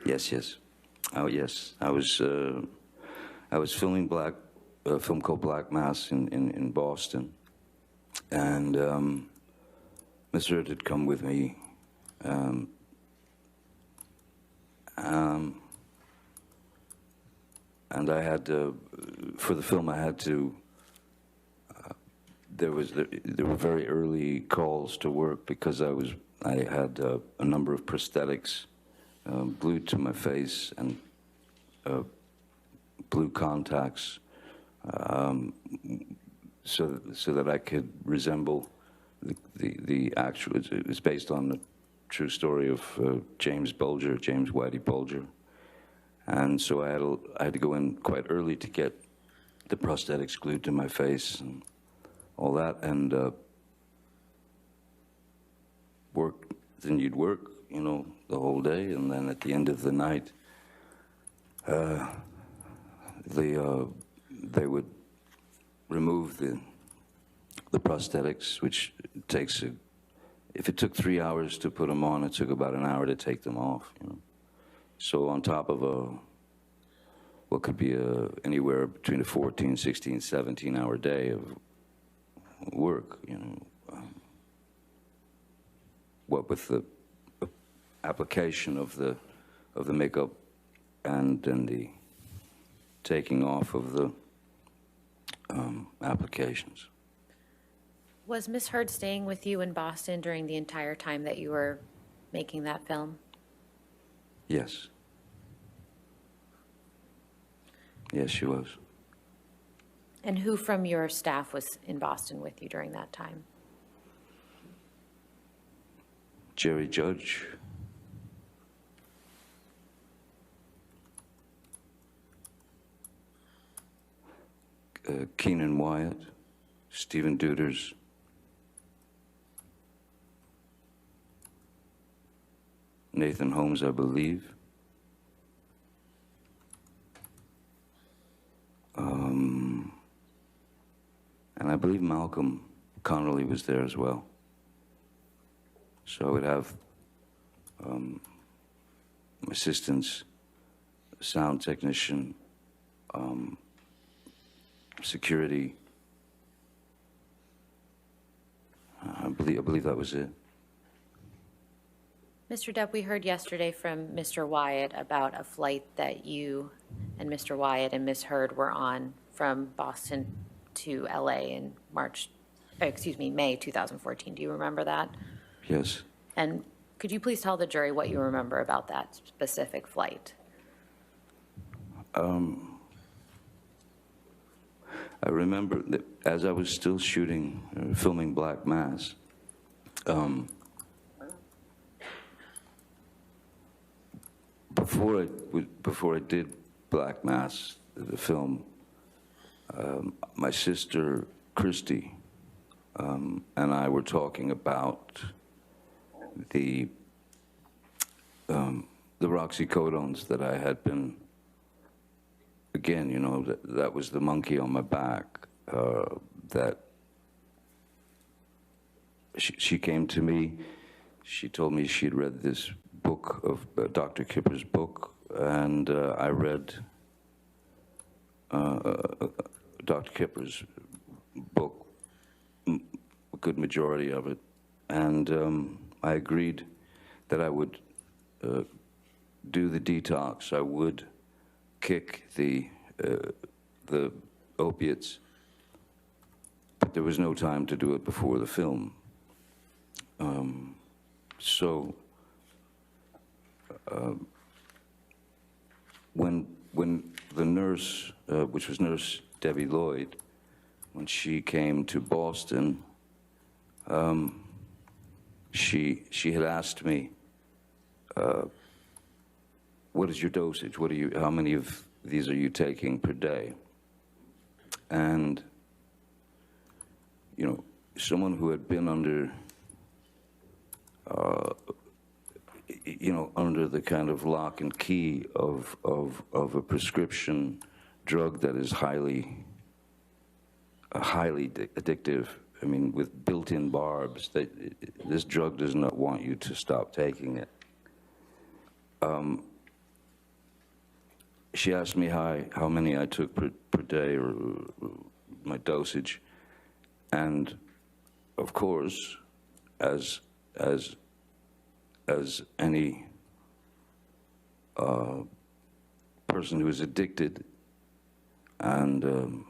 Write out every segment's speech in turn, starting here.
Yes, yes. Oh, yes. I was filming a film called Black Mass in Boston, and Miss Hurd had come with me. Um, um, and I had to, for the film, I had to. There were very early calls to work because I had a number of prosthetics glued to my face and blue contacts, so that I could resemble the actual. It's based on the true story of James Whitey Bulger, and so I had to go in quite early to get the prosthetics glued to my face and all that, and work. Then you'd work, you know, the whole day, and then at the end of the night, they would remove the prosthetics, which takes if it took 3 hours to put them on, it took about an hour to take them off. You know, so on top of what could be anywhere between a 14, 16, 17-hour day of work, you know, what with the application of the makeup and then the taking off of the applications. Was Miss Hurd staying with you in Boston during the entire time that you were making that film? Yes. Yes, she was. And who from your staff was in Boston with you during that time? Jerry Judge. Keenan Wyatt, Stephen Duders, Nathan Holmes, I believe. And I believe Malcolm Connolly was there as well. So I would have assistants, sound technician, security. I believe that was it. Mr. Depp, we heard yesterday from Mr. Wyatt about a flight that you and Mr. Wyatt and Miss Hurd were on from Boston to LA in May 2014. Do you remember that? Yes. And could you please tell the jury what you remember about that specific flight? I remember that as I was still filming Black Mass, before I did Black Mass, the film, my sister Christy and I were talking about the oxycodones that I had been. Again, you know, that was the monkey on my back. That she came to me. She told me she'd read this book of Dr. Kipper's book, and I read Dr. Kipper's book, a good majority of it, and I agreed that I would do the detox. I would kick the opiates, but there was no time to do it before the film. So when the nurse, which was Nurse Debbie Lloyd, when she came to Boston, she had asked me, what is your dosage? How many of these are you taking per day? And, you know, someone who had been under, under the kind of lock and key of a prescription drug that is highly addictive. I mean, with built-in barbs, this drug does not want you to stop taking it. she asked me how many I took per day, or my dosage, and of course, as any person who is addicted and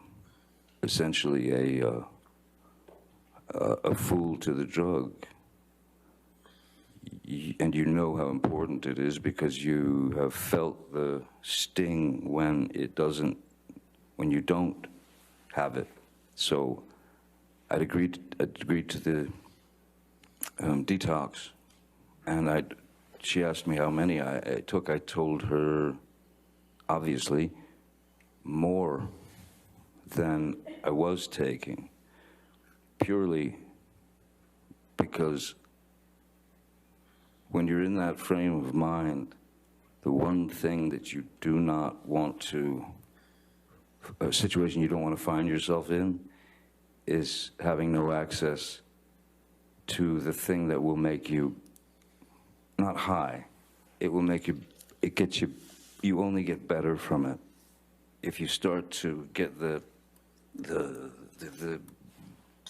essentially a fool to the drug, and you know how important it is because you have felt the sting when you don't have it. So I'd agreed to the detox, and she asked me how many I took. I told her, obviously, more than I was taking, purely because when you're in that frame of mind, the one thing that you do not want to, a situation you don't want to find yourself in, is having no access to the thing that will make you not high. It will make you, it gets you, you only get better from it. If you start to get the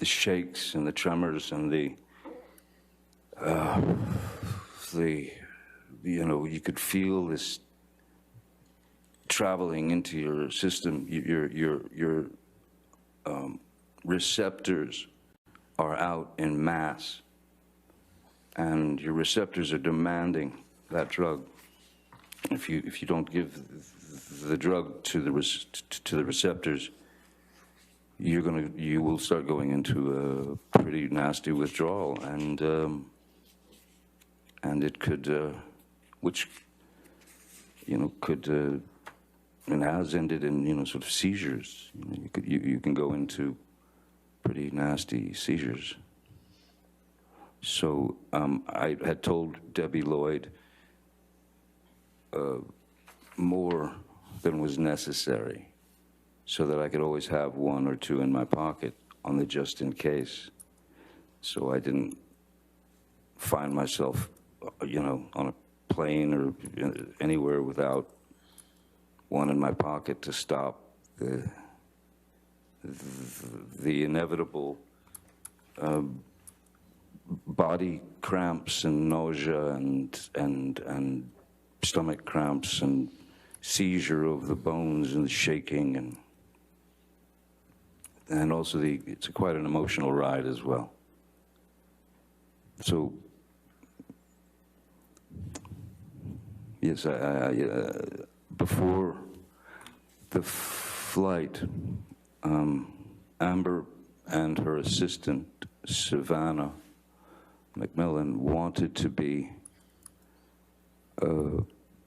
shakes and the tremors and you could feel this traveling into your system. Your receptors are out in mass, and your receptors are demanding that drug. If you don't give the drug to the receptors, you will start going into a pretty nasty withdrawal, and it could, which could and has ended in sort of seizures. You can go into pretty nasty seizures. So I had told Debbie Lloyd more than was necessary, so that I could always have one or two in my pocket on the just in case, so I didn't find myself, on a plane or anywhere without one in my pocket to stop the inevitable body cramps and nausea and stomach cramps and seizure of the bones and the shaking, and also it's quite an emotional ride as well. So yes, before the flight, Amber and her assistant, Savannah McMillan, wanted to be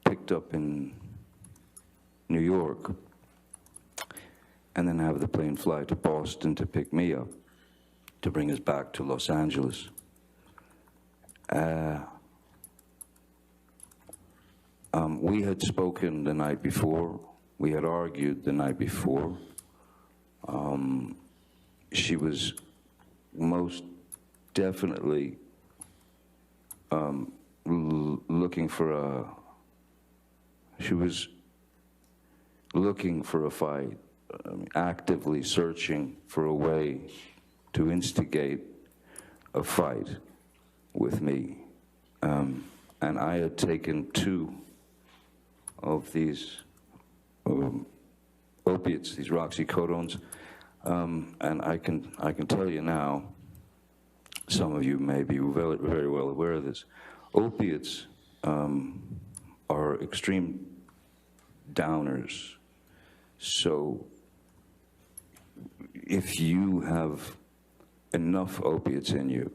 picked up in New York and then have the plane fly to Boston to pick me up, to bring us back to Los Angeles. We had spoken the night before. We had argued the night before. She was most definitely looking for she was looking for a fight, actively searching for a way to instigate a fight with me. And I had taken 2 of these opiates, these roxycodones, and I can tell you now, some of you may be very, very well aware of this. Opiates are extreme downers. So if you have enough opiates in you,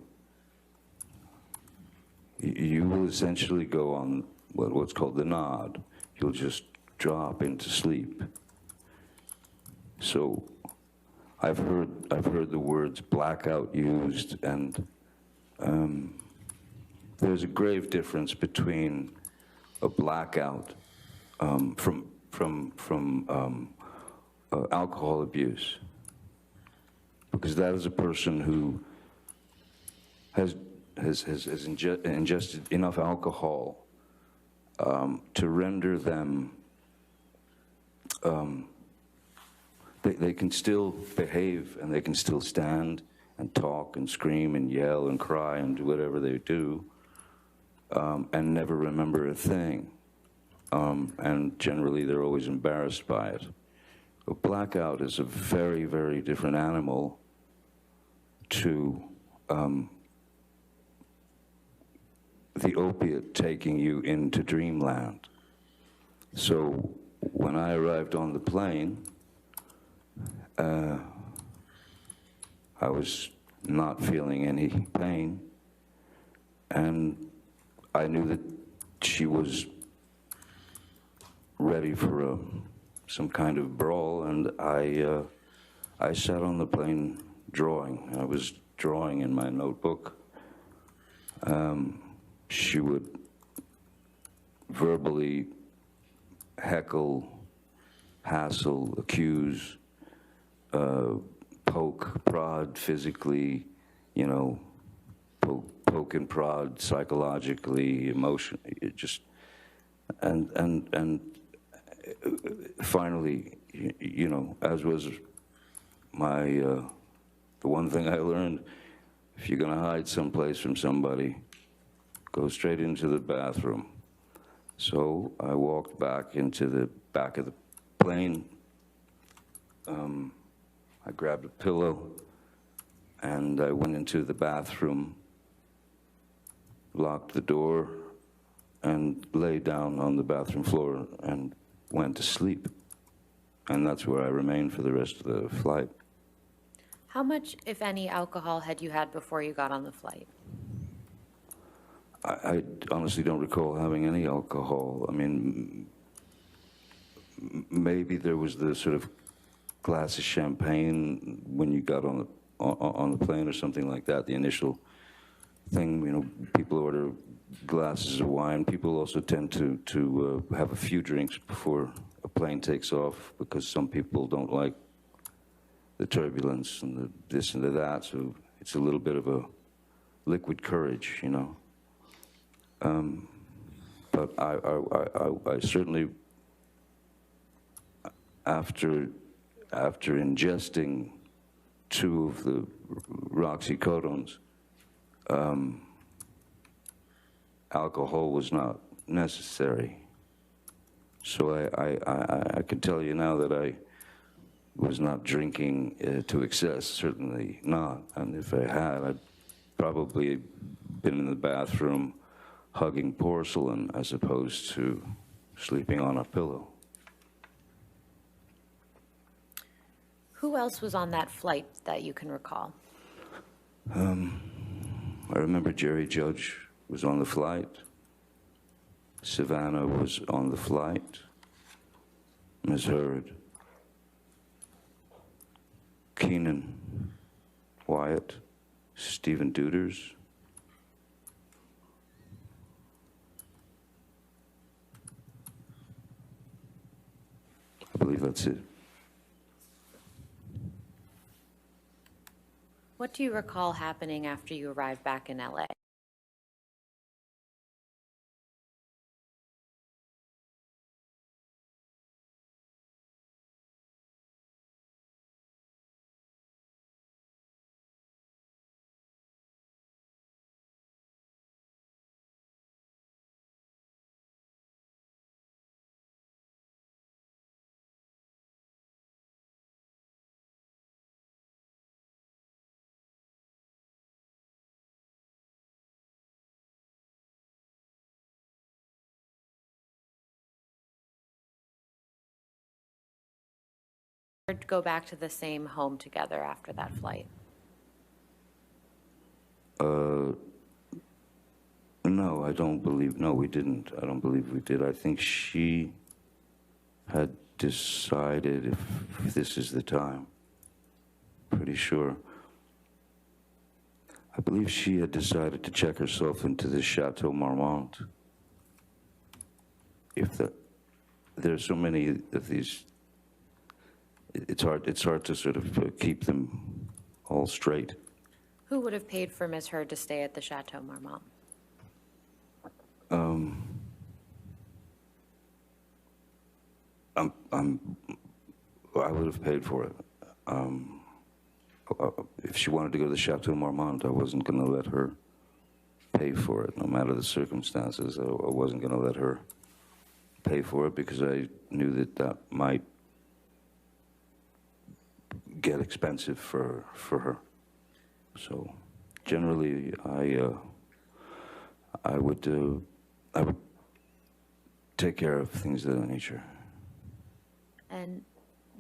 you will essentially go on what's called the nod. You'll just drop into sleep. So I've heard the words blackout used, and there's a grave difference between a blackout from alcohol abuse, because that is a person who has ingested enough alcohol to render them they can still behave and they can still stand and talk and scream and yell and cry and do whatever they do, and never remember a thing. And generally they're always embarrassed by it. A blackout is a very, very different animal to the opiate taking you into dreamland. So when I arrived on the plane, I was not feeling any pain, and I knew that she was ready for some kind of brawl, and I sat on the plane drawing. I was drawing in my notebook. She would verbally heckle, hassle, accuse, poke, prod physically, you know, poke and prod psychologically, emotionally, and finally, you know, as was my, the one thing I learned, if you're gonna hide someplace from somebody, go straight into the bathroom. So I walked back into the back of the plane. I grabbed a pillow and I went into the bathroom, locked the door, and lay down on the bathroom floor and went to sleep. And that's where I remained for the rest of the flight. How much, if any, alcohol had you had before you got on the flight? I honestly don't recall having any alcohol. I mean, maybe there was the sort of glass of champagne when you got on the plane or something like that, the initial thing, you know, people order glasses of wine. People also tend to have a few drinks before a plane takes off because some people don't like the turbulence and the this and the that, so it's a little bit of a liquid courage, you know. But I certainly, after ingesting 2 of the roxycodones, alcohol was not necessary. So I can tell you now that I was not drinking to excess, certainly not. And if I had, I'd probably been in the bathroom hugging porcelain as opposed to sleeping on a pillow. Who else was on that flight that you can recall? I remember Jerry Judge was on the flight. Savannah was on the flight. Ms. Hurd. Keenan, Wyatt, Stephen Duders. I believe that's it. What do you recall happening after you arrived back in LA? Go back to the same home together after that flight? No, I don't believe, no, we didn't. I don't believe we did. I think she had decided if this is the time. Pretty sure. I believe she had decided to check herself into the Chateau Marmont. There's so many of these, it's hard to sort of keep them all straight. Who would have paid for Ms. Hurd to stay at the Chateau Marmont? I would have paid for it. If she wanted to go to the Chateau Marmont, I wasn't going to let her pay for it, no matter the circumstances. I wasn't going to let her pay for it because I knew that that might get expensive for her. So generally, I would take care of things of that nature. And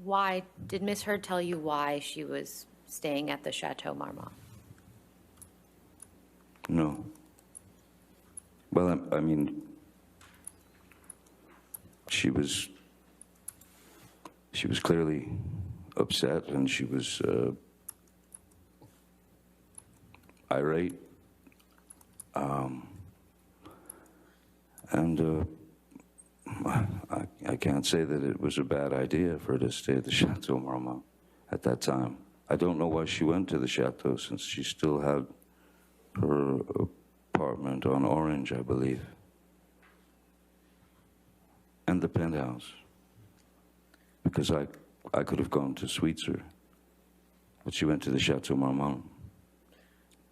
why, did Ms. Heard tell you why she was staying at the Chateau Marmont? No. Well, I mean, she was clearly upset, and she was irate, and I can't say that it was a bad idea for her to stay at the Chateau Marmont at that time. I don't know why she went to the Chateau, since she still had her apartment on Orange, I believe, and the penthouse, because I could have gone to Sweetser, but she went to the Chateau Marmont.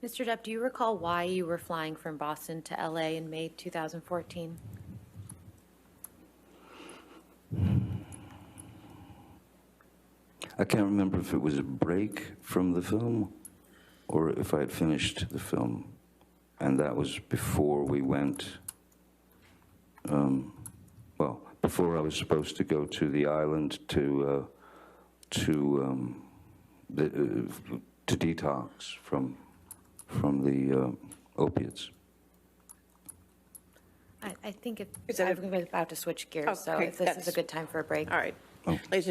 Mr. Depp, do you recall why you were flying from Boston to LA in May 2014? I can't remember if it was a break from the film or if I had finished the film, and that was before we went, well, before I was supposed to go to the island to detox from the opiates. I think Is that I'm about to switch gears, so Okay, if this is a that's- good time for a break. All right. Oh. Ladies